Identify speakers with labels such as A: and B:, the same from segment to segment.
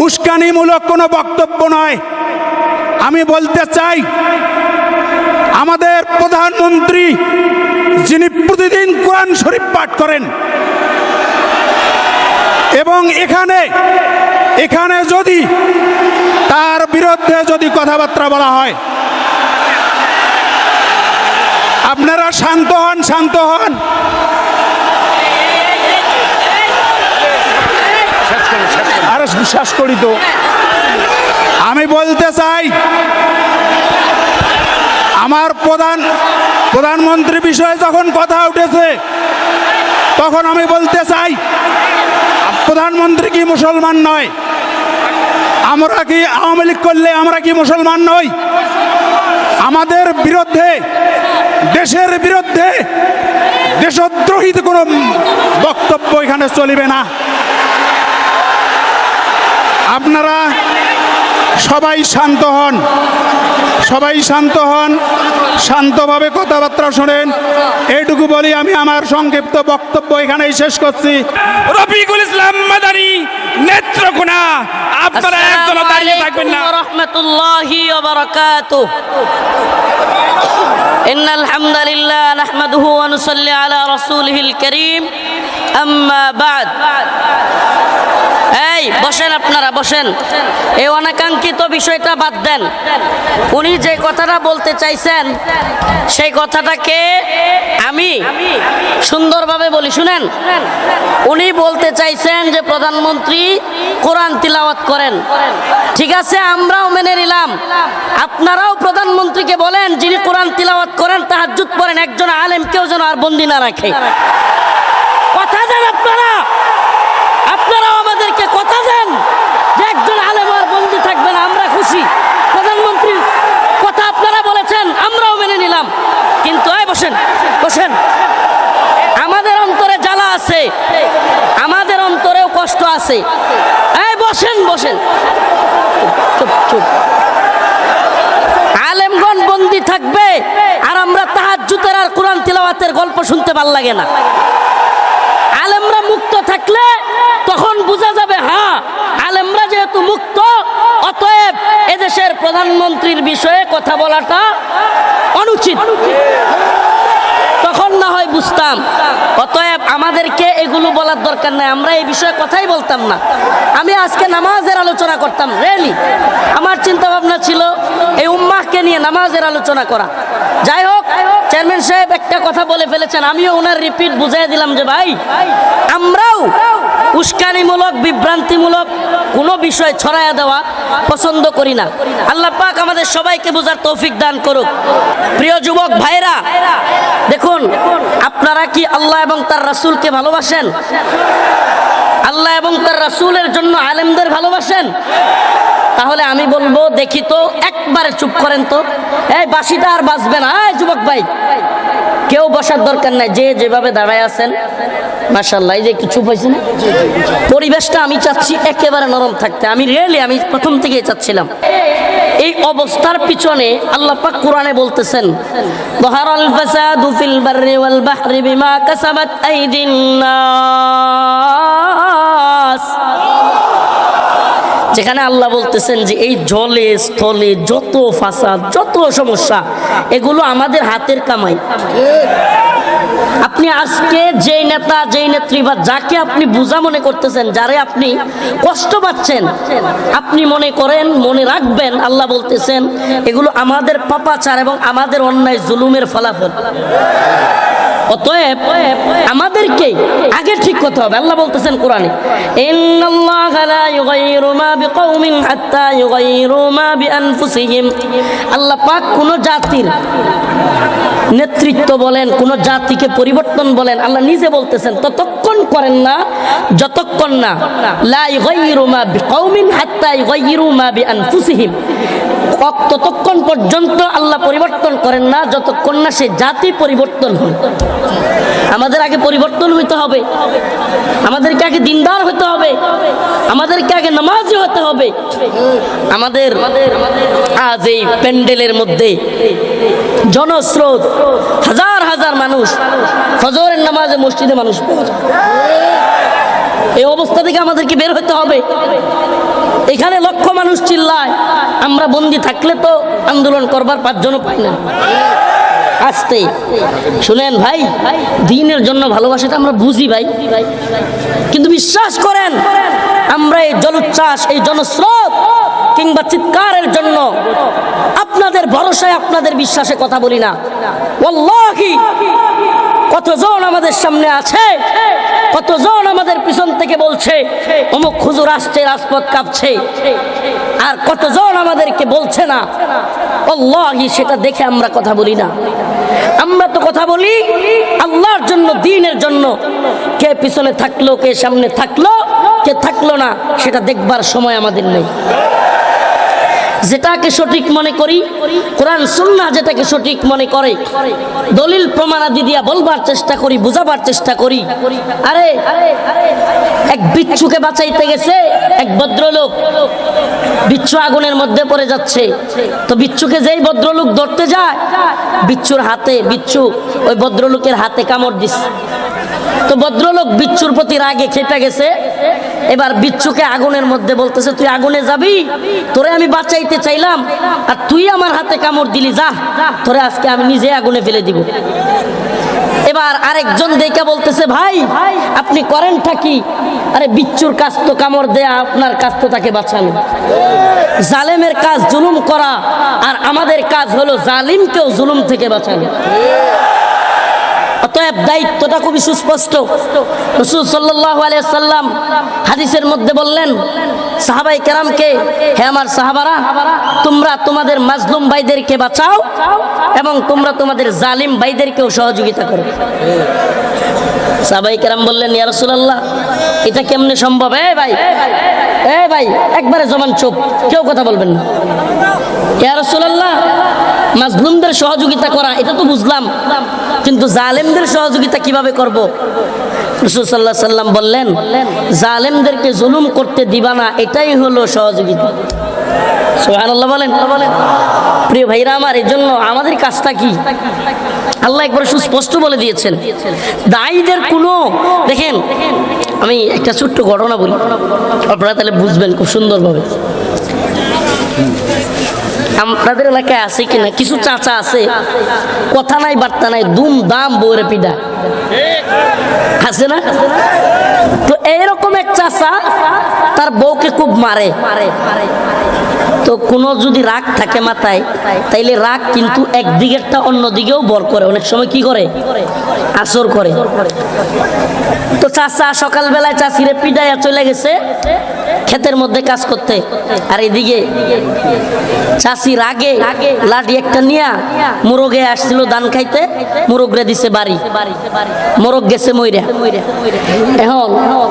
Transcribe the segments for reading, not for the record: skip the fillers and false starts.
A: উস্কানিমূলক কোনো বক্তব্য নয়। আমি বলতে চাই, আমাদের প্রধানমন্ত্রী যিনি প্রতিদিন কোরআন শরীফ পাঠ করেন, এবং এখানে যদি তার বিরুদ্ধে যদি কথাবার্তা বলা হয়, আপনারা শান্ত হন। আরে বিশ্বাস করি তো। আমি বলতে চাই, আমার প্রধানমন্ত্রী বিষয়ে যখন কথা উঠেছে, তখন আমি বলতে চাই, প্রধানমন্ত্রী কি মুসলমান নয়? আমরা কি আওয়ামী লীগ করলে আমরা কি মুসলমান নই? আমাদের বিরুদ্ধে, দেশের বিরুদ্ধে দেশদ্রোহী কোনো বক্তব্য এখানে চলিবে না। আপনারা সবাই শান্ত হন, শান্তভাবে কথাবার্তা শোনেন। এইটুকু বলি আমি আমার সংক্ষিপ্ত বক্তব্য এখানেই শেষ করছি।
B: রফিকুল ইসলাম মাদানী নেত্রকোনা, আপনারা একজন দাঁড়িয়ে থাকবেন না।
C: রাহমাতুল্লাহি ওয়া বারাকাতুহু। ইন্নাল হামদালিল্লাহ নাহমাদুহু ওয়া নুসাল্লি আলা রাসূলিহিল কারীম, আম্মা বা'দ। এই বসেন, আপনারা বসেন। এই অনাকাঙ্ক্ষিত বিষয়টা বাদ দেন। উনি যে কথাটা বলতে চাইছেন, সেই কথাটাকে আমি সুন্দরভাবে বলি, শুনেন। উনি বলতে চাইছেন যে প্রধানমন্ত্রী কোরআন তিলাওয়াত করেন। ঠিক আছে, আমরাও মেনে নিলাম। আপনারাও প্রধানমন্ত্রীকে বলেন, যিনি কোরআন তিলাওয়াত করেন, তাহাজ্জুদ পড়েন, একজন আলেমকেও যেন আর বন্দী না রাখে। কথা দেন আপনারাও আমাদেরকে কথা দেন যে একজন আলেম আর বন্দী থাকবে না। আমরা খুশি, প্রধানমন্ত্রীর কথা আপনারা বলেছেন, আমরাও মেনে নিলাম। কিন্তু বসেন, আমাদের অন্তরে জ্বালা আছে, আমাদের অন্তরেও কষ্ট আছে। এই বসেন, চুপ। আলেমগণ বন্দী থাকবে আর আমরা তাহাজ্জুদের আর কোরআন তিলাওয়াতের গল্প শুনতে ভাল লাগে না। আলেমরা মুক্ত থাকলে তখন বোঝা যাবে, হ্যাঁ আলেমরা যেহেতু মুক্ত, অতএব এদেশের প্রধানমন্ত্রীর বিষয়ে কথা বলাটা অনুচিত। তখন না হয় বুঝতাম। অতএব আমাদেরকে এগুলো বলার দরকার নাই, আমরা এই বিষয়ে কথাই বলতাম না। আমি আজকে নামাজের আলোচনা করতাম। রিয়েলি আমার চিন্তা ভাবনা ছিল এই উম্মাহকে নিয়ে নামাজের আলোচনা করা। যাই হোক, চেয়ারম্যান সাহেব একটা কথা বলে ফেলেছেন, আমিও ওনার রিপিট বুঝিয়ে দিলাম যে ভাই, আমরাও উস্কানিমূলক, বিভ্রান্তিমূলক কোনো বিষয় ছড়ায়া দেওয়া পছন্দ করি না। আল্লাহ পাক আমাদের সবাইকে বোঝার তৌফিক দান করুক। প্রিয় যুবক ভাইরা, দেখুন, আপনারা কি আল্লাহ এবং তার রাসূলকে ভালোবাসেন? আল্লাহ এবং তার রাসূলের জন্য আলেমদের ভালোবাসেন? তাহলে আমি বলবো, দেখি তো, একবারে চুপ করেন তো। এই বাঁশিটা আর বাজবে না। এই যুবক ভাই, কেউ বসার দরকার নাই, যে যেভাবে দাঁড়ায় আছেন মাশাআল্লাহ। এই যে একটু চুপ হয়েছে না, পরিবেশটা আমি চাচ্ছি একেবারে নরম থাকতে। আমি প্রথম থেকেই চাচ্ছিলাম। এই অবস্থার পিছনে আল্লাহ পাক কোরআনে বলতেছেন, যাহারাল ফাসাদু ফিল বাররি ওয়াল বাহরি বিমা কাসাবাত আইদিন নাস। যেখানে আল্লাহ বলতেছেন যে এই জলে স্থলে যত ফাসাদ, যত সমস্যা, এগুলো আমাদের হাতের কামাই। আপনি আজকে যেই নেতা, যেই নেত্রী বা যাকে আপনি বোঝা মনে করতেছেন, যারে আপনি কষ্ট পাচ্ছেন, আপনি মনে করেন, মনে রাখবেন, আল্লাহ বলতেছেন এগুলো আমাদের পাপাচার এবং আমাদের অন্যায় জুলুমের ফলাফল। অতএব আমাদেরকে আগে ঠিক করতে হবে। আল্লাহ বলতেছেন কোরআনে, ইন্নাল্লাহা লা ইউগাইয়িরু মা বিকাউমিন হাত্তা ইউগাইয়িরু মা বিআনফুসিহিম। আল্লাহ পাক কোন জাতির নেতৃত্ব বলেন, কোন জাতিকে পরিবর্তন বলেন, আল্লাহ নিজে বলতেছেন ততক্ষণ করেন না যতক্ষণ না লা ইউগাইয়িরু মা বিকাউমিন হাত্তা ইউগাইয়িরু মা বিআনফুসিহিম, ততক্ষণ পর্যন্ত আল্লাহ পরিবর্তন করেন না যতক্ষণ না সে জাতি পরিবর্তন হয়। আমাদের আগে পরিবর্তন হইতে হবে, আমাদেরকে আগে দিনদার হতে হবে, আমাদেরকে আগে নামাজি হতে হবে। আমাদের আজ এই প্যান্ডেলের মধ্যে জনস্রোত, হাজার হাজার মানুষ, ফজরের নামাজে মসজিদে মানুষ পাওয়া যায়। এই অবস্থা থেকে আমাদেরকে বের হতে হবে। এখানে লক্ষ মানুষ চিল্লায়, আমরা বন্দি থাকলে তো আন্দোলন করবার 5 জনও পাই না। আসতে শুনেন ভাই, দ্বীনের জন্য ভালোবাসাটা আমরা বুঝি ভাই, কিন্তু বিশ্বাস করেন আমরা এই জলোচ্ছ্বাস, এই জনস্রোত কিংবা চিৎকারের জন্য আপনাদের ভরসায়, আপনাদের বিশ্বাসে কথা বলি না। ওয়াল্লাহি কতজন আমাদের সামনে আছে, কতজন আমাদের পিছন থেকে বলছে অমুক হুজুর আসছে, রাজপথ কাঁপছে, আর কতজন আমাদেরকে বলছে না। আল্লাহি সেটা দেখে আমরা কথা বলি না। আমরা তো কথা বলি আল্লাহর জন্য, দ্বীনের জন্য। কে পিছনে থাকলো, কে সামনে থাকলো, কে থাকলো না, সেটা দেখবার সময় আমাদের নেই। যেটাকে সঠিক মনে করি, কোরআন সুন্নাহ যেটাকে সঠিক মনে করে, দলিল প্রমাণাদি দিয়া বলবার চেষ্টা করি, বুঝাবার চেষ্টা করি। আরে এক বিচ্ছুকে বাঁচাইতে গেছে এক ভদ্রলোক, বিচ্ছু আগুনের মধ্যে পড়ে যাচ্ছে। তো বিচ্ছুকে যেই ভদ্রলোক ধরতে যায়, বিচ্ছু ওই ভদ্রলোকের হাতে কামড় দিচ্ছে। তো ভদ্রলোক বিচ্ছুর প্রতি রাগে খেপে গেছে। এবার বিচ্ছুকে আগুনের মধ্যে বলতেছে, তুই আগুনে যাবি, তোরে আমি বাঁচাইতে চাইলাম আর তুই আমার হাতে কামড় দিলি, যা তোরে আজকে আমি নিজে আগুনে ফেলে দিব। এবার আরেকজন দেখে বলতেছে, ভাই আপনি করেনটা কি? আরে বিচ্ছুর কাজ তো কামড় দেয়া, আপনার কাজ তো তাকে বাঁচানো। জালেমের কাজ জুলুম করা, আর আমাদের কাজ হলো জালিমকেও জুলুম থেকে বাঁচানো। অতএব দায়িত্বটা খুবই সুস্পষ্ট। রাসূল সাল্লাল্লাহু আলাইহি সাল্লাম হাদিসের মধ্যে বললেন সাহাবায়ে কেরামকে, হে আমার সাহাবারা, তোমরা তোমাদের মাজলুম ভাইদেরকে বাঁচাও এবং তোমরা তোমাদের জালিম ভাইদেরকেও সহযোগিতা করো। সাহাবায়ে কেরাম বললেন, ইয়া রাসূলুল্লাহ, এটা কেমনে সম্ভব? এ ভাই একবারে জবান চুপ, কেউ কথা বলবেন না। ইয়া রাসূলুল্লাহ, মাজলুমদের সহযোগিতা করা এটা তো বুঝলাম, কিন্তু জালেমদের সহযোগিতা কিভাবে করব? রাসূল সাল্লাল্লাহু আলাইহি সাল্লাম বললেন, জালেমদেরকে জুলুম করতে দিবা না, এটাই হলো সহযোগিতা। সুবহানাল্লাহ বলেন। প্রিয় ভাইরা আমার, এই জন্য আমাদের কাজটা কি আল্লাহ একবার সুস্পষ্ট বলে দিয়েছেন। দায়ীদের কোনো, দেখেন আমি একটা ছোট্ট ঘটনা বলি, আপনারা তাহলে বুঝবেন খুব সুন্দরভাবে। আপনাদের এলাকায় আছে কিনা, কিছু চাচা আছে, কথা নাই বার্তা নাই, দুম দাম বউরে পিডা আছে না? তো এইরকম এক চাচা তার বউকে খুব মারে। তো কোনো যদি রাগ থাকে মাথায়, তাইলে রাগ কিন্তু একদিকেরটা অন্যদিকেও বর করে, অনেক সময় কি করে, আসর করে। তো চাচা সকালবেলায় চাচিরে পিডাইয়া চলে গেছে ক্ষেতের মধ্যে কাজ করতে, আর এদিকে চাচি রাগে লাঠি একটা নিয়া মুরগে আসছিল ধান খাইতে, মুরগরে দিছে বাড়ি, মোরগ গেছে মইরা। এখন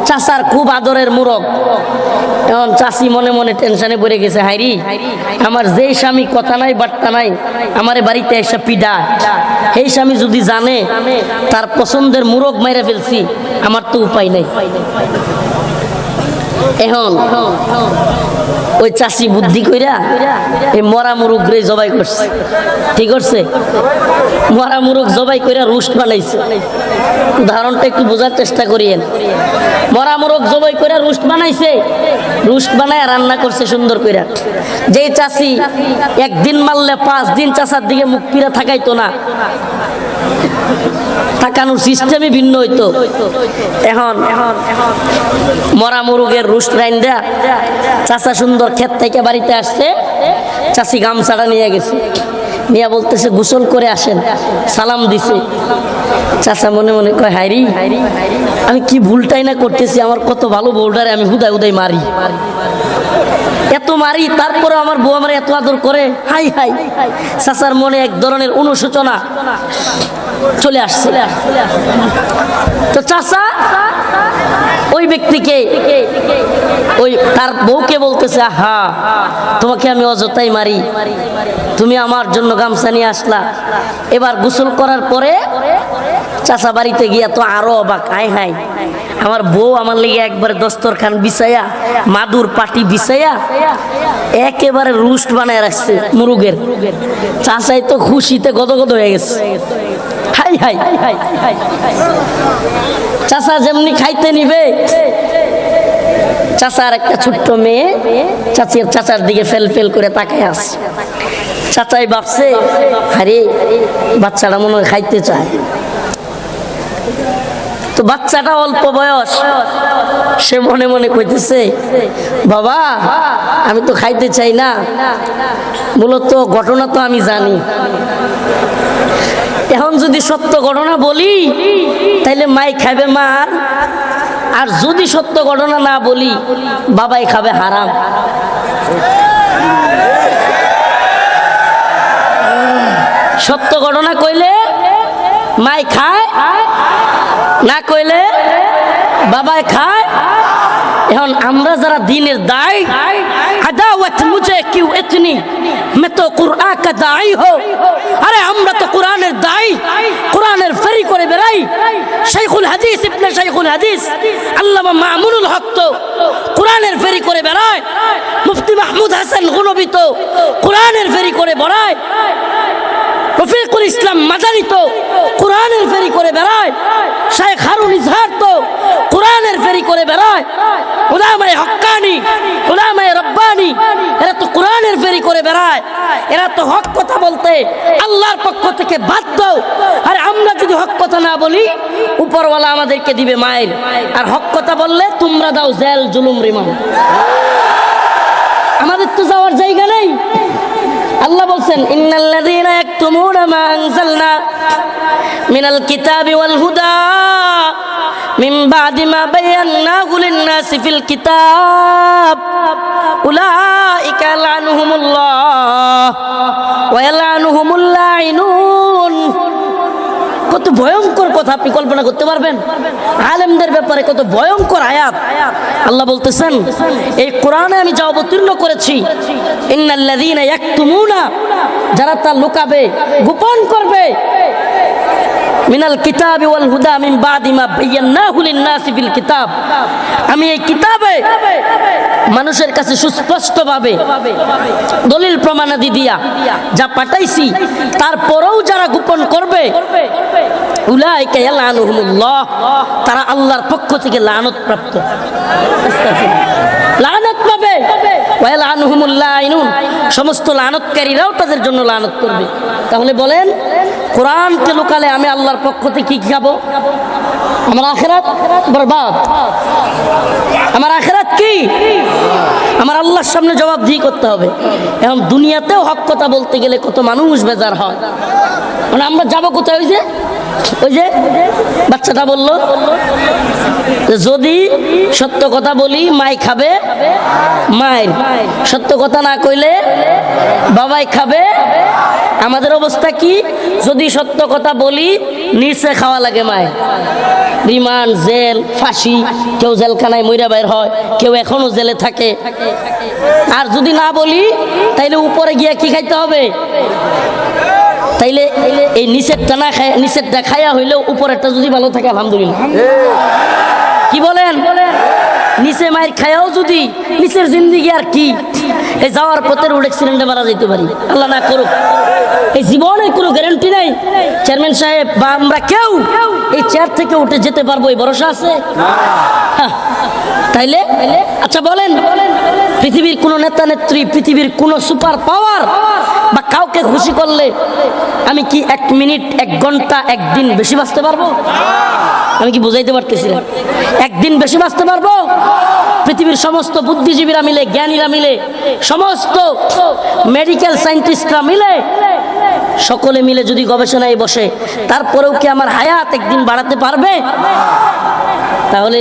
C: চাচার খুব আদরের মুরগ, এখন চাচি মনে মনে টেনশনে পড়ে গেছে, হাইরি আমার যেই স্বামী কথা নাই বার্তা নাই আমারে বাড়িতে এসে পিডা, এই স্বামী যদি জানে তার পছন্দের মুরগ মাইরা ফেলছি, আমার তো উপায় নাই। এখন ওই চাষি বুদ্ধি কইরা এই মরা মুরগ রে জবাই করছে। ঠিক করছে, মরা মুরগ জবাই কইরা রোস্ট বানাইছে। উদাহরণটা একটু বোঝার চেষ্টা করিয়েন। মরা মুরগ জবাই কইরা রোস্ট বানাইছে, রোস্ট বানায় রান্না করছে সুন্দর কইরা। যেই চাষি একদিন মারলে 5 দিন চাষার দিকে মুখ ফিরা থাকাইতো না, তাকানোর সিস্টেমই ভিন্ন হইতো। এখন মরা মুরগের রোস্ট রাইন্দা চাচা সুন্দর ক্ষেত থেকে বাড়িতে আসছে, চাচি গামছাটা নিয়ে গেছে, নিয়ে বলতেছে গোসল করে আসেন, সালাম দিছে। চাচা মনে মনে কয়, হাইরি আমি কি ভুলটাই না করতেছি, আমার কত ভালো বউটারে আমি হুদায় হুদায় মারি, এত মারি, তারপরে আমার বউ আমার এত আদর করে। হাই হাই, চাচার মনে এক ধরনের অনুশোচনা চলে আসছে। তো চাচা ওই ব্যক্তিকে, ওই তার বউকে বলতেছে, আহা তোমাকে আমি অযথাই মারি, তুমি আমার জন্য গামছা নিয়ে আসলা। এবার গোসল করার পরে চাচা বাড়িতে গিয়া তো আরো অবাক, হাই হাই আমার বউ আমার লেগে একবারে দস্তরখান বিছাইয়া, মাদুর পাটি বিছাইয়া একেবারে রোস্ট বানায় রাখছে মুরগের। চাচাই তো খুশিতে গদগদ হয়ে গেছে। হাই হাই, চাচা যেমনি খাইতে নিবে চাচার একটা ছোট্ট মেয়ে চাচার দিকে ফেল ফেল করে তাকায় আসছে। চাচাই ভাবছে, আরে বাচ্চাটা মনে হয় খাইতে চায়। তো বাচ্চাটা অল্প বয়স, সে মনে মনে কইতেছে, বাবা আমি তো খাইতে চাই না, মূলত ঘটনা তো আমি জানি। এখন যদি সত্য ঘটনা বলি তাইলে মাই খাবে মার, আর যদি সত্য ঘটনা না বলি বাবাই খাবে হারাম। সত্য ঘটনা কইলে মাই খায়, না কইলে বাবাই খায়। এখন আমরা যারা দিনের দায়, আদাওয়াত মুঝে কিউ ইতনি, मैं तो कुरान का दाई हो। আরে আমরা তো কোরআনের দায়ী, কোরআনের ফেরি করে বেড়াই। শাইখুল হাদিস ইবনে শাইখুল হাদিস আল্লামা মামুনুল হক তো কোরআনের ফেরি করে বেড়ায়। মুফতি মাহমুদ হাসান গনবী তো কোরআনের ফেরি করে বেড়ায়। রফিকুল ইসলাম মাদানী তো কোরআনের ফেরি করে বেড়ায়। শাইখ হারুন ইজহার তো কোরআনের ফেরি করে বেড়ায়। উলামায়ে হক্কানি, উলামায়ে রব্বানি, এরা তো কোরআনের ফেরি করে বেড়ায়। এরা তো হক কথা বলতে আল্লাহর পক্ষ থেকে বাধ্য। আর আমরা যদি হক কথা না বলি উপরওয়ালা আমাদেরকে দিবে মায়ের, আর হক কথা বললে তোমরা দাও জেল জুলুম রিমান্ড। আমাদের তো যাওয়ার জায়গা নেই। আল্লাহ বলছেন, ইন্নাল্লাযীনা ইয়াকতুমুনা মা আনজালনা মিনাল কিতাবি ওয়াল হুদা মিন বাদি মা বায়ান্নাহু লিন-নাসি ফিল কিতাব উলাইকা লা'নুহুমুল্লাহ ওয়া ইয়াল'নুহুমুল লা'iনুন। কত ভয়ঙ্কর কথা আপনি কল্পনা করতে পারবেন? আলেমদের ব্যাপারে কত ভয়ঙ্কর আয়াত। আল্লাহ বলতেছেন, এই কোরআনে আমি যা অবতীর্ণ করেছি, ইন্নাল্লাযীনা ইয়াকতুমুনা, যারা তা লুকাবে, গোপন করবে, মিনাল কিতাবি ওয়াল হুদা মিন বাদি মা বায়ান্নাহু লিন-নাসি ফিল কিতাব, আমি এই কিতাবে মানুষের কাছে সুস্পষ্টভাবে দলিল প্রমাণাদি দিয়া যা পাঠাইছি, তারপরেও যারা গোপন করবে, উলাইকা ইয়াল'নুহুমুল্লাহ, তারা আল্লাহর পক্ষ থেকে লানত প্রাপ্ত, লানত পাবে। ওয়া ইয়াল'নুহুমুল লা'iনুন, সমস্ত লানতকারীরাও তাদের জন্য লানত করবে। তাহলে বলেন, কোরআনকে লুকালে আমি আল্লাহর পক্ষ থেকে কি খাবো? আমার আখিরাত বরবাদ। আমার আখিরাত কি? আমার আল্লাহর সামনে জবাবদিহি করতে হবে। এখন দুনিয়াতেও হক কথা বলতে গেলে কত মানুষ বেজার হয়। মানে আমরা যাবো কোথায়? ওই যে বাচ্চাটা বললো, যদি সত্য কথা বলি মাই খাবে মায়ের, সত্য কথা না কইলে বাবাই খাবে। আমাদের অবস্থা কি? যদি সত্য কথা বলি নিচে খাওয়া লাগে মায়ের, রিমান্ড, জেল, ফাঁসি, কেউ জেলখানায় মইরা বের হয়, কেউ এখনো জেলে থাকে। আর যদি না বলি তাইলে উপরে গিয়া কি খাইতে হবে? তাইলে এই নিচেরটা না খায়, নিচেরটা খাইয়া হইলেও উপরেরটা যদি ভালো থাকে আলহামদুলিল্লাহ। কি বলেন? নিচে মায়ের খায়াও যদি নিচের জিন্দিগি আর কি, এই যাওয়ার পথে রোড অ্যাক্সিডেন্টে মারা যেতে পারি, আল্লাহ না করুক। এই জীবনের কোনো গ্যারান্টি নাই চেয়ারম্যান সাহেব বা আমরা কেউ এই চেয়ার থেকে উঠে যেতে পারবো এই ভরসা আছে? তাইলে আচ্ছা বলেন, পৃথিবীর কোন নেতা নেত্রী, পৃথিবীর কোন সুপার পাওয়ার বা কাউকে খুশি করলে আমি কি 1 মিনিট, 1 ঘন্টা, 1 দিন বেশি বাঁচতে পারবো? আমি কি বুঝাইতে পারতেছি? 1 দিন বেশি বাঁচতে পারবো? পৃথিবীর সমস্ত বুদ্ধিজীবীরা মিলে, জ্ঞানীরা মিলে, সমস্ত মেডিকেল সায়েন্টিস্টরা মিলে, সকলে মিলে যদি গবেষণায় বসে, তারপরেও কি আমার হায়াত 1 দিন বাড়াতে পারবে? তাহলে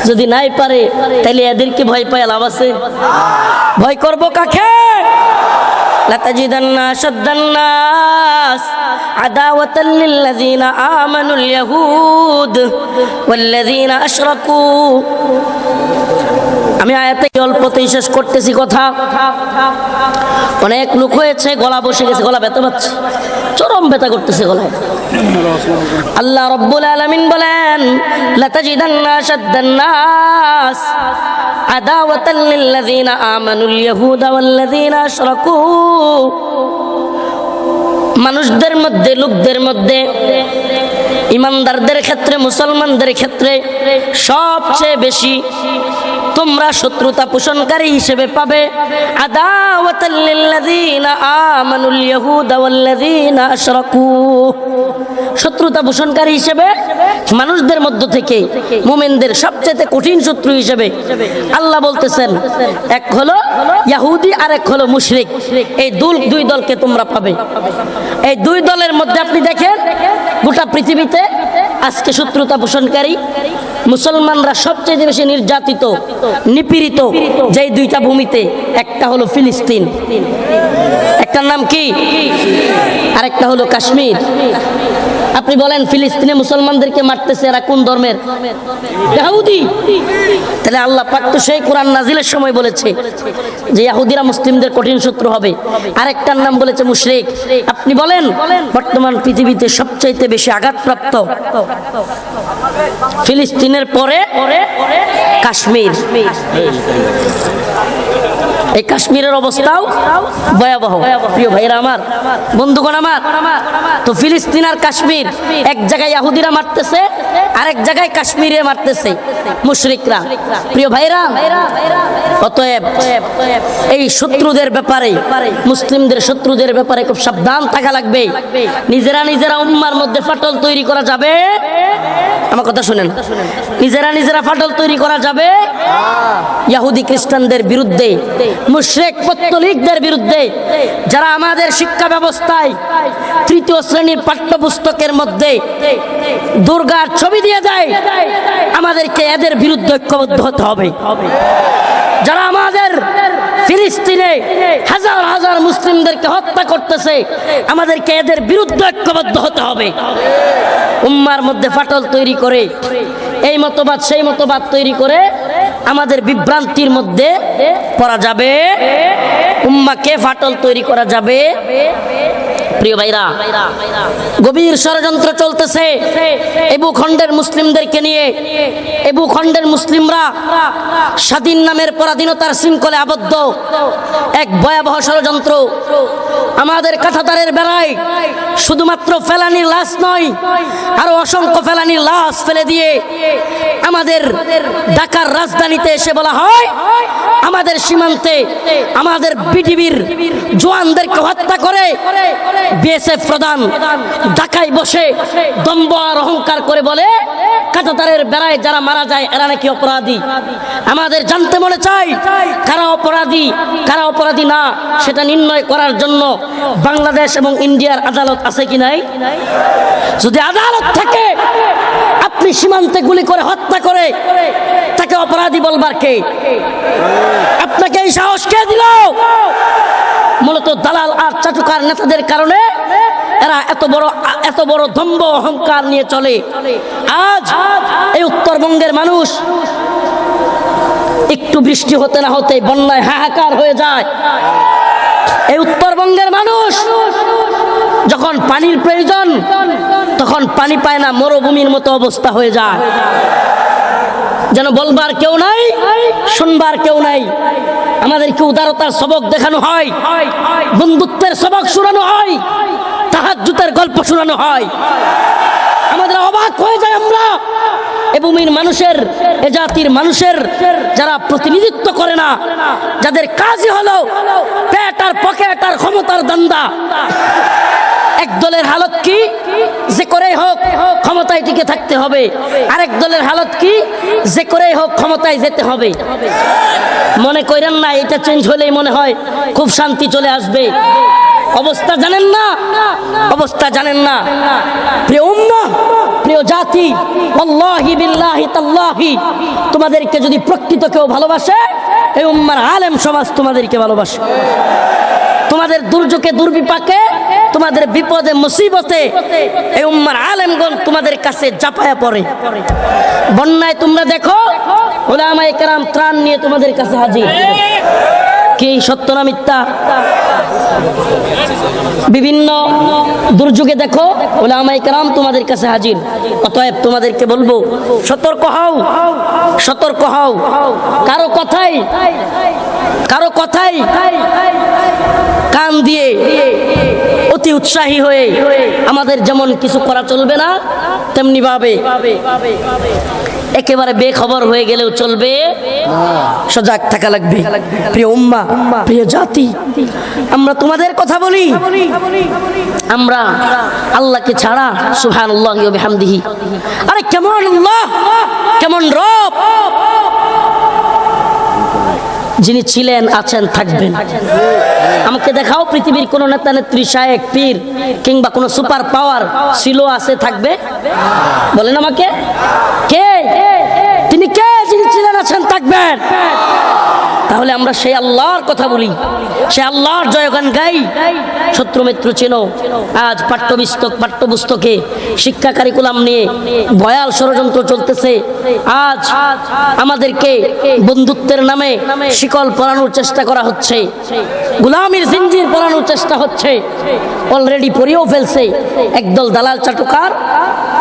C: যদি নাই পারে তাহলে এদেরকে ভয় পায় লাভ আছে? ভয় করব কাকে? লাতাজিদান্না আশাদ্দান্নাস আদাওয়াতাল লিল্লাযীনা আমানুল ইয়াহুদ ওয়াল্লাযীনা আশরাকু। আমি আয়াতে অল্পতেই শেষ করতেছি কথা। অনেক লোক হয়েছে, গলা বসে গেছে, গলা ব্যথা পাচ্ছে, চরম ব্যথা করতেছে গলায়। আল্লাহ রাব্বুল আলামিন বলেন, লাতাজিদান্না আশাদ্দান্নাস আদাওয়াতাল লিল্লাযীনা আমানুল ইয়াহুদা ওয়াল্লাযীনা আশরাকু। মানুষদের মধ্যে, লোকদের মধ্যে, ইমানদারদের ক্ষেত্রে, মুসলমানদের ক্ষেত্রে সবচেয়ে বেশি তোমরা শত্রুতা পোষণকারী হিসেবে পাবে আদাওয়াতাল লিল্লাযীনা আমানুল ইয়াহুদা ওয়াল্লাযীনা আশরাকু। শত্রুতা পোষণকারী হিসেবে মানুষদের মধ্য থেকে মুমিনদের সবচেয়ে কঠিন শত্রু হিসেবে আল্লাহ বলতেছেন, এক হলো ইহুদি আর এক হলো মুশরিক। এই দুই দলকে তোমরা পাবে। এই দুই দলের মধ্যে আপনি দেখেন গোটা পৃথিবীতে আজকে শত্রুতা পোষণকারী মুসলমানরা সবচেয়ে বেশি নির্যাতিত, নিপীড়িত যেই দুইটা ভূমিতে, একটা হলো ফিলিস্তিন, একটার নাম কি, আর একটা হলো কাশ্মীর। আপনি বলেন ফিলিস্তিনে মুসলমানদেরকে মারতেছে এরা কোন ধর্মের? ইহুদি। তাহলে আল্লাহ পাক তো সেই কোরআন নাজিলের সময় বলেছে যে ইহুদিরা মুসলিমদের কঠিন শত্রু হবে। আরেকটার নাম বলেছে মুশরিক। আপনি বলেন বর্তমান পৃথিবীতে সবচাইতে বেশি আঘাতপ্রাপ্ত ফিলিস্তিনের পরে কাশ্মীর। এই কাশ্মীরের অবস্থাও ভয়াবহ। প্রিয় ভাইরা আমার, বন্ধুগণ আমার, তো ফিলিস্তিন আর কাশ্মীর এক জায়গায় ইহুদিরা মারতেছে, আরেক জায়গায় কাশ্মীরে মারতেছে মুশরিকরা। প্রিয় ভাইরা, অতএব এই শত্রুদের ব্যাপারে, মুসলিমদের শত্রুদের ব্যাপারে খুব সাবধান থাকা লাগবে। নিজেরা উম্মার মধ্যে ফাটল তৈরি করা যাবে। আমার কথা শুনেন, নিজেরা ফাটল তৈরি করা যাবে ইহুদি খ্রিস্টানদের বিরুদ্ধে, মুশরিক পত্তলিকদের বিরুদ্ধে, যারা আমাদের শিক্ষা ব্যবস্থায় তৃতীয় শ্রেণীর পাঠ্যপুস্তকের মধ্যে দুর্গার ছবি দিয়ে দেয়। আমাদেরকে এদের বিরুদ্ধে ঐক্যবদ্ধ হতে হবে। যারা আমাদের ফিলিস্তিনে হাজার হাজার মুসলিমদেরকে হত্যা করতেছে, আমাদেরকে এদের বিরুদ্ধে ঐক্যবদ্ধ হতে হবে। উম্মার মধ্যে ফাটল তৈরি করে, এই মতবাদ সেই মতবাদ তৈরি করে আমাদের বিভ্রান্তির মধ্যে পড়া যাবে, উম্মাকে ফাটল তৈরি করা যাবে। প্রিয় ভাইরা, গভীর ষড়যন্ত্র চলতেছে এই ভূখণ্ডের মুসলিমদেরকে নিয়ে। এই ভূখণ্ডের মুসলিমরা স্বাধীন নামের পরাধীনতার শৃঙ্খলে আবদ্ধ এক ভয়াবহ ষড়যন্ত্র। আমাদের কাঁটাতারের বেলায় শুধুমাত্র ফেলানির লাশ নয়, আরো অসংখ্য ফেলানির লাশ ফেলে দিয়ে আমাদের ঢাকার রাজধানীতে এসে বলা হয় আমাদের সীমান্তে আমাদের বিটিভির জওয়ানদেরকে হত্যা করে বিএসএফ প্রধান ঢাকায় বসে দম্ভ আর অহংকার করে বলে কাঁটাতারের বেড়ায় যারা মারা যায় এরা নাকি অপরাধী। আমাদের জানতে মনে চাই কারা অপরাধী কারা অপরাধী না, সেটা নির্ণয় করার জন্য বাংলাদেশ এবং ইন্ডিয়ার আদালত আছে কি নাই? যদি আদালত থাকে, আপনি সীমান্তে গুলি করে হত্যা করে তাকে অপরাধী বলবার কে? আপনাকে এই সাহস কে দিল? মূলত দালাল আর চাটুকার নেতাদের কারণে এরা এত বড় দম্ভ অহংকার নিয়ে চলে। আজ এই উত্তরবঙ্গের মানুষ একটু বৃষ্টি হতে না হতে বন্যায় হাহাকার হয়ে যায়। এই উত্তরবঙ্গের মানুষ যখন পানির প্রয়োজন তখন পানি পায় না, মরুভূমির মতো অবস্থা হয়ে যায়। যেন বলবার কেউ নাই, শুনবার কেউ নাই। আমাদেরকে উদারতার সবক দেখানো হয়, বন্ধুত্বের সবক শোনানো হয়, তাহাজ্জুদের গল্প শোনানো হয়। আমাদের অবাক হয়ে যায় আমরা এ ভূমির মানুষের, এ জাতির মানুষের যারা প্রতিনিধিত্ব করে না, যাদের কাজই হলো পেট আর পকেট আর ক্ষমতার দান্দা। এক দলের হালত কি, যে করেই হোক ক্ষমতায় টিকে থাকতে হবে, আরেক দলের হালত কি, যে করেই হোক ক্ষমতায় যেতে হবে। মনে করেন না এটা চেঞ্জ হলেই মনে হয় খুব শান্তি চলে আসবে। অবস্থা জানেন না, অবস্থা জানেন না। প্রিয় উম্মাহ, প্রিয় জাতি, আল্লাহি বিল্লাহি তাল্লাহি, তোমাদেরকে যদি প্রকৃত কেউ ভালোবাসে, এই উম্মার আলেম সমাজ তোমাদেরকে ভালোবাসে। তোমাদের দুর্যোগে দুর্বিপাকে, তোমাদের বিপদে মুসিবতে এই উম্মার আলেমগণ তোমাদের কাছে ঝাঁপায়া পড়ে। বন্যায় তোমরা দেখো উলামায়ে কেরাম ত্রাণ নিয়ে তোমাদের কাছে হাজির। কি সত্য না মিথ্যা? বিভিন্ন দুর্যোগে দেখো উলামায়ে কেরাম তোমাদের কাছে হাজির। অতএব তোমাদেরকে বলবো, সতর্ক হও, সতর্ক হও। কারো কথাই কান দিয়ে অতি উৎসাহী হয়ে আমাদের যেমন কিছু করা চলবে না, তেমনি ভাবে একেবারে বেখবর হয়ে গেলেও চলবে, সজাগ থাকা লাগবে। প্রিয় উম্মাহ, প্রিয় জাতি, আমরা তোমাদের কথা বলি, আমরা আল্লাহকে ছাড়া সুবহানাল্লাহি ওয়া বিহামদিহি, আরে কেমন আল্লাহ, কেমন রব, যিনি ছিলেন, আছেন, থাকবেন। আমাকে দেখাও পৃথিবীর কোন নেতা নেত্রী, শায়েখ, পীর কিংবা কোন সুপার পাওয়ার ছিল, আছে, থাকবে? বলেন আমাকে, কে? তিনি কে যিনি ছিলেন, আছেন, থাকবেন? তাহলে আমরা সেই আল্লাহর কথা বলি, সেই আল্লাহর জয়গান গাই। শত্রু মিত্র চেনো। আজ পাঠ্যপুস্তকে শিক্ষা কারিকুলাম নিয়ে ভয়াল ষড়যন্ত্র চলতেছে। আজ আমাদেরকে বন্ধুত্বের নামে শিকল পরানোর চেষ্টা করা হচ্ছে, গোলামির জিঞ্জির পরানোর চেষ্টা হচ্ছে। অলরেডি পরিয়েও ফেলছে একদল দালাল চাটুকার,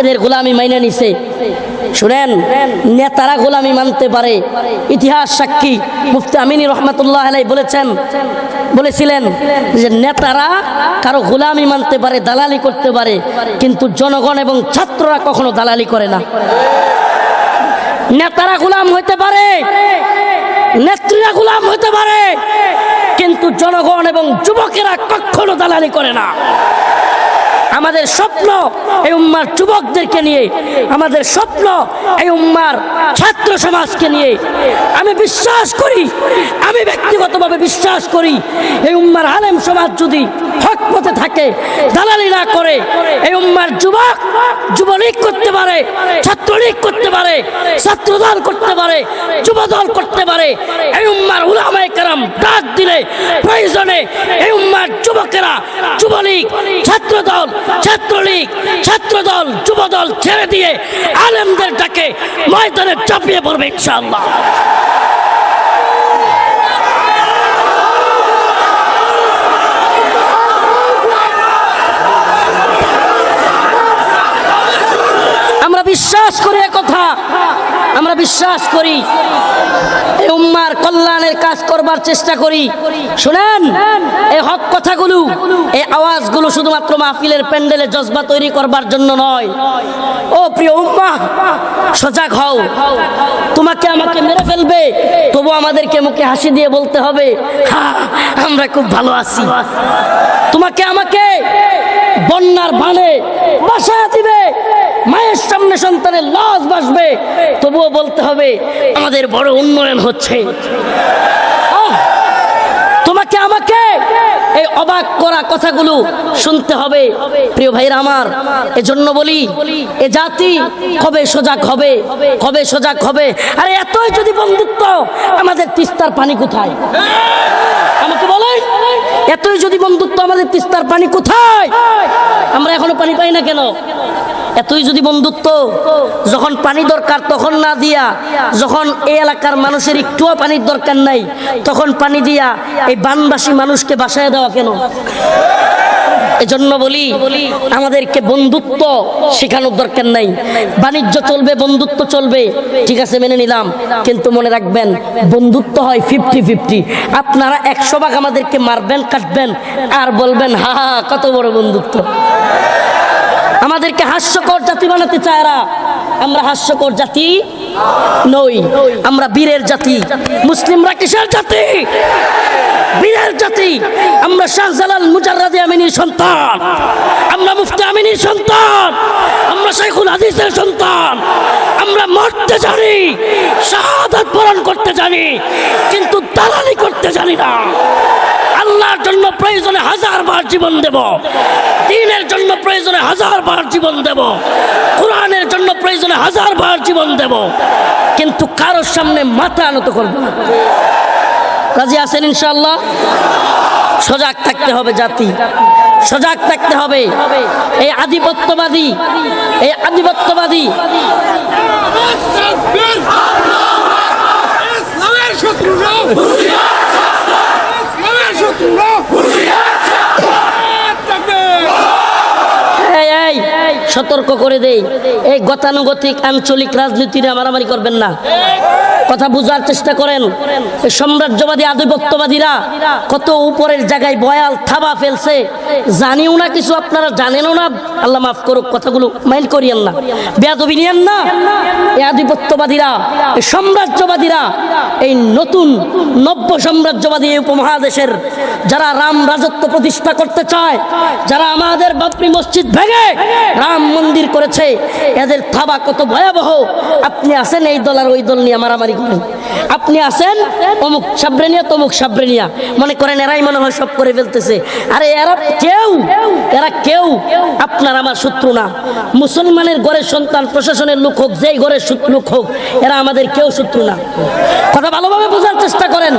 C: এদের গোলামি মাইনে নিছে। শুনেন, নেতারা গোলামি মানতে পারে, ইতিহাস সাক্ষী। মুফতি আমিনী রহমাতুল্লাহ আলাইহি বলেছিলেন যে নেতারা কারো গোলামি মানতে পারে, দালালি করতে পারে, কিন্তু জনগণ এবং ছাত্ররা কখনো দালালি করে না। নেতারা গোলাম হইতে পারে, নেত্রীরা গোলাম হইতে পারে, কিন্তু জনগণ এবং যুবকেরা কখনো দালালি করে না। আমাদের স্বপ্ন এই উম্মার যুবকদেরকে নিয়ে, আমাদের স্বপ্ন এই উম্মার ছাত্র সমাজকে নিয়ে। আমি বিশ্বাস করি, আমি ব্যক্তিগতভাবে বিশ্বাস করি, এই উম্মার আলেম সমাজ যদি হক পথে থাকে, দালালি না করে, এই উম্মার যুবক যুবলীগ করতে পারে, ছাত্রলীগ করতে পারে, ছাত্রদল করতে পারে, যুবদল করতে পারে। এই উম্মার উলামায়ে কেরাম ডাক দিলে প্রয়োজনে এই উম্মার যুবকেরা যুবলীগ, ছাত্রদল, ছাত্রলীগ, ছাত্রদল, যুবদল ছেড়ে দিয়ে আলেমদের ডাকে ময়দানে চাপিয়ে পড়বে ইনশাআল্লাহ। আমরা বিশ্বাস করি একথা, আমরা বিশ্বাস করি, এই উম্মার কল্যাণের কাজ করবার চেষ্টা করি। শুনেন, এই হক কথাগুলো, এই আওয়াজগুলো শুধুমাত্র মাহফিলের প্যান্ডেলে জজবা তৈরি করবার জন্য নয়। ও প্রিয় উম্মাহ, সজাগ হও। তোমাকে আমাকে মেরে ফেলবে, তবু আমাদেরকে মুখে হাসি দিয়ে বলতে হবে, হ্যাঁ আমরা খুব ভালো আছি। তোমাকে আমাকে বন্যার বানে বাসায় দিবে, মায়ের সামনে সন্তানের লাশ ভাসবে, তবুও বলতে হবে আমাদের বড় উন্নয়ন হচ্ছে। তোমাকে আমাকে এই অবাক করা কথাগুলো শুনতে হবে। প্রিয় ভাইরা আমার, এজন্য বলি, এ জাতি কবে সজাগ হবে, কবে সজাগ হবে? আরে এতই যদি বন্ধুত্ব, আমাদের তিস্তার পানি কোথায়? আমাকে বলেন, এতই যদি বন্ধুত্ব, আমাদের তিস্তার পানি কোথায়? আমরা এখনো পানি পাই না কেন? এতই যদি বন্ধুত্ব, যখন পানি দরকার তখন না দিয়া, যখন এই এলাকার মানুষের একটুও পানির দরকার নাই তখন পানি দিয়া এই বানবাসী মানুষকে বাসায় দেওয়া কেন? এজন্য বলি, আমাদেরকে বন্ধুত্ব শেখানোর দরকার নাই। বাণিজ্য চলবে, বন্ধুত্ব চলবে, ঠিক আছে মেনে নিলাম, কিন্তু মনে রাখবেন বন্ধুত্ব হয় 50-50। আপনারা 100 ভাগ আমাদেরকে মারবেন, কাটবেন, আর বলবেন হা হা কত বড় বন্ধুত্ব। আমাদেরকে হাস্যকর জাতি বানাতে চায় এরা। আমরা হাস্যকর জাতি নই, আমরা বীরের জাতি। মুসলিমরা কিসের জাতি? বীরের জাতি। আমরা শাহজালাল মুজাররাদে আমিনীর সন্তান, আমরা মুফতি আমিনীর সন্তান, আমরা শাইখুল হাদিসের সন্তান। আমরা মরতে জানি, শাহাদাত বরণ করতে জানি, কিন্তু দালালি করতে জানি না। আল্লাহর জন্য প্রয়োজনে 1000 বার জীবন দেব, দ্বীনের জন্য প্রয়োজনে 1000 বার জীবন দেব, কোরআনের জন্য প্রয়োজনে 1000 বার জীবন দেব, কিন্তু কারোর সামনে মাথা নত করব না। রাজি আছেন ইনশাআল্লাহ? সজাগ থাকতে হবে জাতি, সজাগ থাকতে হবে। এই আধিপত্যবাদী, এই আধিপত্যবাদী সতর্ক করে দেই, এই গতানুগতিক আঞ্চলিক রাজনীতির মারামারি করবেন না। কথা বুঝার চেষ্টা করেন। এই সাম্রাজ্যবাদী আধিপত্যবাদীরা কত উপরের জায়গায় বয়াল থাবা ফেলছে, জানিও না কিছু, আপনারা জানেনও না। আল্লাহ মাফ করুক, কথাগুলো মাইল করিয়েন না, বেয়াদবি নিয়েন না। এই আধিপত্যবাদীরা, এই সাম্রাজ্যবাদীরা, এই নতুন নব্য সাম্রাজ্যবাদী এই উপমহাদেশের যারা রাম রাজত্ব প্রতিষ্ঠা করতে চায়, যারা আমাদের বাবরি মসজিদ ভেঙে রাম মন্দির করেছে, এদের থাবা কত ভয়াবহ। আপনি আসেন এই দল আর ওই দল নিয়ে মারামারি করেন, আপনি আসেন অমুক সাবরেনিয়া তমুক সাবরেনিয়া, মনে করেন এরাই মনে হয় সব করে ফেলতেছে। আরে এরা কেউ আপনার আমার শত্রু না। মুসলমানের ঘরের সন্তান, প্রশাসনের লোক হোক, যেই ঘরের লোক হোক, এরা আমাদের কেউ শত্রু না। কথা ভালোভাবে বোঝার চেষ্টা করেন।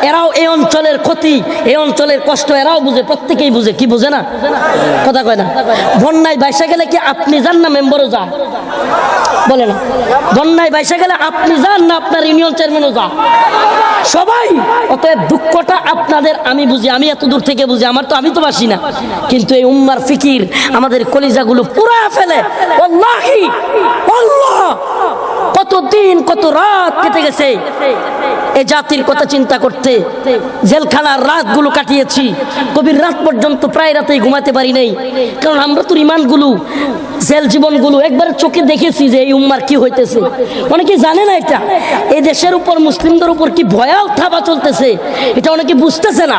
C: এরাও এই অঞ্চলের ক্ষতি, এই অঞ্চলের কষ্ট এরাও বুঝে, প্রত্যেকেই বুঝে। কি বুঝে না? কথা কয় না। বন্যায় বাইসা গেলে কি আপনি যান না মেম্বারও যান? বলে না। বন্যায় বাইসা গেলে আপনি যান না আপনার ইউনিয়ন চেয়ারম্যানও যান? সবাই। অতএব দুঃখটা আপনাদের আমি বুঝি, আমি এত দূর থেকে বুঝি, আমি তো বাসি না, কিন্তু এই উম্মার ফিকির আমাদের কলিজাগুলো পুরা ফেলে। ওয়াল্লাহি আল্লাহ, কত দিন কত রাত কেটে গেছে এই জাতির কথা চিন্তা করতে। জেলখানার রাতগুলো কাটিয়েছি, গভীর রাত পর্যন্ত, প্রায় রাতেই ঘুমাতে পারি নাই। কারণ আমরা তো ইমানগুলো, জেল জীবনগুলো একবার চোখে দেখেছি যে এই উম্মার কি হইতেছে। অনেকে জানে না এটা, এই দেশের উপর মুসলিমদের উপর কি ভয়াল থাবা চলতেছে, এটা অনেকে বুঝতেছে না।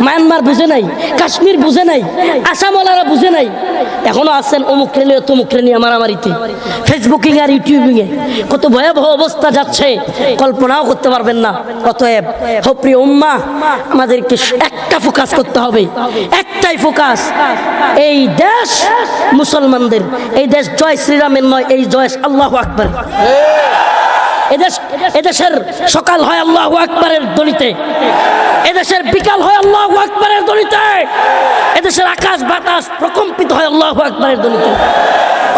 C: মায়ানমার বুঝে নাই, কাশ্মীর বুঝে নাই, আসামওয়ালারা বুঝে নাই। এখনো আছেন অমুক ট্রেনে তমুক ট্রেনে মারামারিতে, ফেসবুকিং আর ইউটিউবিংয়ে কত ভয়াবহ অবস্থা যাচ্ছে, কল্পনাও করতে পারবেন না। অতএব প্রিয় উম্মাহ, আমাদেরকে একটা ফোকাস করতে হবে, একটাই ফোকাস। এই দেশ মুসলমানদের, এই দেশ জয় শ্রীরামের নয়, এই জয় আল্লাহু আকবার। এদেশের সকাল হয় আল্লাহু আকবারের ধ্বনিতে, এদেশের বিকাল হয় আল্লাহু আকবারের ধ্বনিতে, এদেশের আকাশ বাতাস প্রকম্পিত হয় আল্লাহু আকবারের ধ্বনিতে।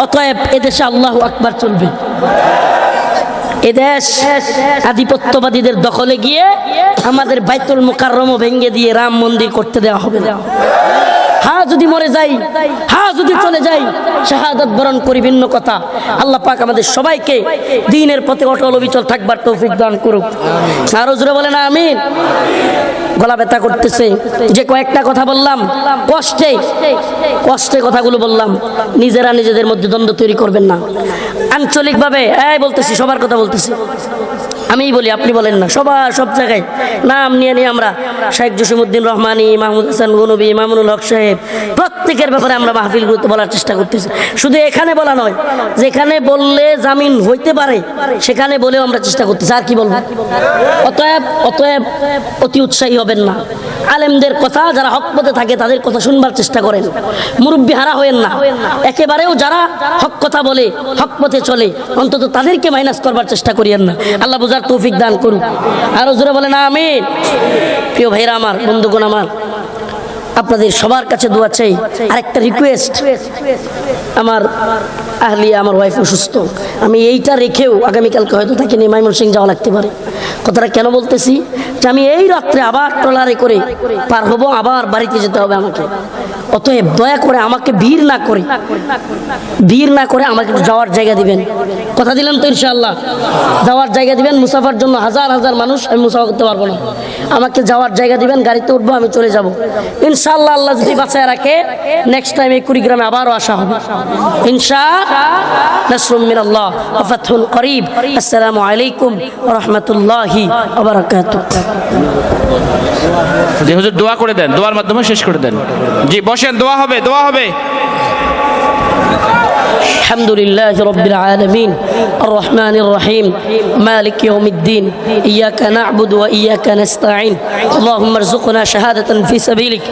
C: অতএব এদেশে আল্লাহু আকবার চলবে। এদেশ আধিপত্যবাদীদের দখলে গিয়ে আমাদের বাইতুল মুকাররমও ভেঙে দিয়ে রাম মন্দির করতে দেওয়া হবে না। হ্যাঁ যদি মরে যাই, হ্যাঁ যদি চলে যাই, শাহাদাত বরণ করি ভিন্ন কথা। আল্লাহ পাক আমাদের সবাইকে দ্বীনের পথে অটল অবিচল থাকবার তৌফিক দান করুক। আরো জোরে বলেন আমিন। গলা ব্যথা করতেছে, যে কয়েকটা কথা বললাম, কষ্টে কথাগুলো বললাম, নিজেরা নিজেদের মধ্যে দ্বন্দ্ব তৈরি করবেন না। আঞ্চলিকভাবে বলতেছি, সবার কথা বলতেছি, আমিই বলি আপনি বলেন না, সব জায়গায় নাম নিয়ে আমরা শেখ জসিমউদ্দিন রহমানী, মাহমুদ হাসান গনবী, মামুনুল হক সাহেব, প্রত্যেকের ব্যাপারে আমরা মাহফিলগুলোতে বলার চেষ্টা করতেছি। শুধু এখানে বলা নয়, যেখানে বললে জামিন হইতে পারে সেখানে বলেও আমরা চেষ্টা করতেছি। আর কি বলবো? অতএব অতি উৎসাহী হবেন না। আলেমদের কথা, যারা হক পথে থাকে তাদের কথা শুনবার চেষ্টা করেন। মুরব্বী হারা হয়েন না। একেবারেও যারা হক কথা বলে, হক পথে চলে, অন্তত তাদেরকে মাইনাস করবার চেষ্টা করিয়েন না। আল্লাহ বুঝার তৌফিক দান করুক। আরো জোরে বলেন আমিন। প্রিয় ভাইরা আমার, বন্ধুগণ আমার, আপনাদের সবার কাছে দোয়া চাই। আরেকটা রিকোয়েস্ট, আমার আহলিয়া, আমার ওয়াইফ অসুস্থ, আমি এইটা রেখেও আগামীকালকে হয়তো তাকে নিয়ে ময়মনসিংহ যাওয়া লাগতে পারে। কথাটা কেন বলতেছি, যে আমি এই রাত্রে আবার ট্রলারে করে পার হব, আবার বাড়িতে যেতে হবে আমাকে। অতএব দয়া করে আমাকে ভিড় না করে আমাকে যাওয়ার জায়গা দিবেন। কথা দিলাম তো ইনশাআল্লাহ, যাওয়ার জায়গা দিবেন। মুসাফার জন্য হাজার হাজার মানুষ, আমি মুসাফা করতে পারবো না। আমাকে যাওয়ার জায়গা দিবেন, গাড়িতে উঠবো, আমি চলে যাব ইনশাআল্লাহ। আল্লাহ যদি বাঁচায় রাখে, নেক্সট টাইম এই কুড়িগ্রামে আবারও আসা হবে ইনশাআল্লাহ। নাসরুম মিনাল্লাহ ওয়া ফাতহুন করিব। আসসালামু আলাইকুম ওয়া রাহমাতুল্লাহি ওয়া বারাকাতুহু।
B: জি হুজুর দোয়া করে দেন, দোয়ার মাধ্যমে শেষ করে দেন। জি বসেন, দোয়া হবে।
C: الحمد لله رب العالمين الرحمن الرحيم مالك يوم الدين إياك نعبد وإياك نستعين اللهم ارزقنا شهادة في سبيلك